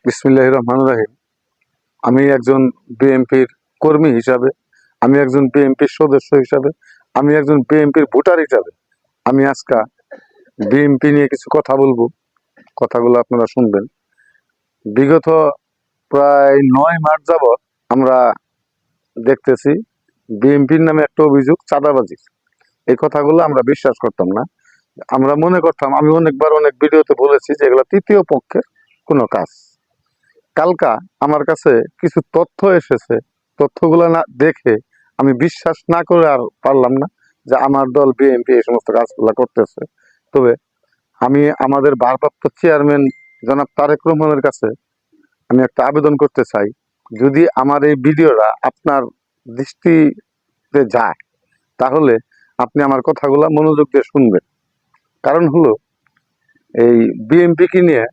বিসমিল্লাহির রহমানির রহিম। আমি একজন বিএনপির কর্মী হিসাবে, আমি একজন বিএনপির সদস্য হিসাবে, আমি একজন বিএনপির ভোটার হিসাবে আমি আজকে বিএনপি নিয়ে কিছু কথা বলবো। কথাগুলো আপনারা শুনবেন। বিগত প্রায় 9 মাস যাবৎ আমরা দেখতেছি বিএনপির নামে একটা অভিযোগ চাঁদাবাজি। এই কথাগুলো আমরা বিশ্বাস করতাম না। আমরা মনে করতাম, আমি অনেকবার অনেক ভিডিওতে বলেছি যে এগুলো তৃতীয় পক্ষের কোনো কাজ। কালকা আমার কাছে কিছু তথ্য এসেছে, তথ্যগুলো না দেখে আমি বিশ্বাস না করে আর পারলাম না যে আমার দল বিএনপি এই সমস্ত কাজগুলো করতেছে। তবে আমি আমাদের ভারপ্রাপ্ত চেয়ারম্যান জনাব তারেক রহমানের কাছে আমি একটা আবেদন করতে চাই, যদি আমার এই ভিডিওটা আপনার দৃষ্টিতে যায় তাহলে আপনি আমার কথাগুলো মনোযোগ দিয়ে শুনবেন। কারণ হলো, এই বিএনপিকে নিয়ে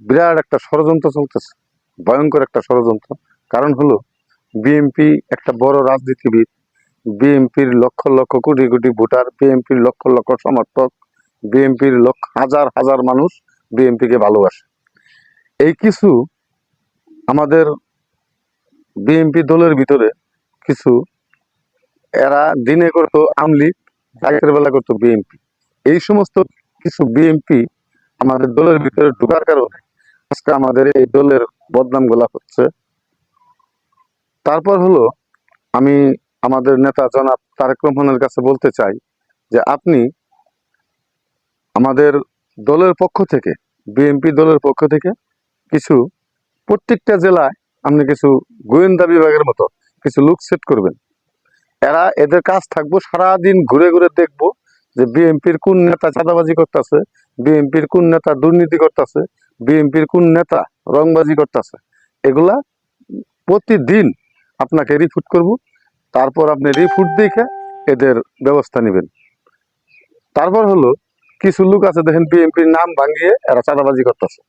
বিরাট একটা ষড়যন্ত্র চলতেছে, ভয়ঙ্কর একটা ষড়যন্ত্র। কারণ হলো, বিএনপি একটা বড় রাজনীতিবিদ, বিএনপির লক্ষ লক্ষ কোটি কোটি ভোটার, বিএনপির লক্ষ লক্ষ সমর্থক, বিএনপির লক্ষ হাজার হাজার মানুষ বিএনপিকে ভালোবাসে। এই কিছু আমাদের বিএনপি দলের ভিতরে কিছু, এরা দিনে করতো আওয়ামী লীগ, রাতের বেলা করতো বিএনপি। এই সমস্ত কিছু বিএনপি আমাদের দলের ভিতরে ঢোকার কারণে আজকে আমাদের এই দলের বদনাম গুলা হচ্ছে। তারপর হলো, আমি আমাদের নেতা জনাব তারেক রহমানের কাছে বলতে চাই যে আপনি আমাদের দলের পক্ষ থেকে, বিএনপি দলের পক্ষ থেকে কিছু, প্রত্যেকটা জেলায় আপনি কিছু গোয়েন্দা বিভাগের মতো কিছু লোক সেট করবেন। এদের কাজ থাকবো সারাদিন ঘুরে ঘুরে দেখবো যে বিএনপির কোন নেতা চাঁদাবাজি করতেছে, বিএনপির কোন নেতা দুর্নীতি করতেছে, বিএনপির কোন নেতা রংবাজি করতেছে। এগুলা প্রতিদিন আপনাকে রিপোর্ট করব। তারপর আপনি রিপোর্ট দেখে এদের ব্যবস্থা নেবেন। তারপর হলো, কিছু লোক আছে দেখেন বিএনপির নাম ভাঙিয়ে এরা চাঁদাবাজি করতেছে।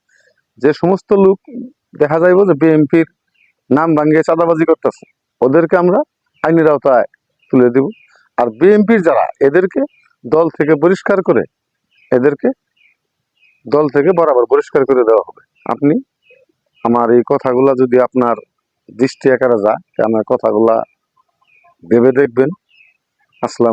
যে সমস্ত লোক দেখা যাইব যে বিএনপির নাম ভাঙিয়ে চাঁদাবাজি করতেছে, ওদেরকে আমরা আইনের আওতায় তুলে দিব। আর বিএনপির যারা, এদেরকে দল থেকে বহিষ্কার করে, এদেরকে দল থেকে বরাবর বহিষ্কার করে দেওয়া হবে। আপনি আমার এই কথাগুলা যদি আপনার দৃষ্টি আকারে যায়, আমার কথাগুলা ভেবে দেখবেন। আসসালাম।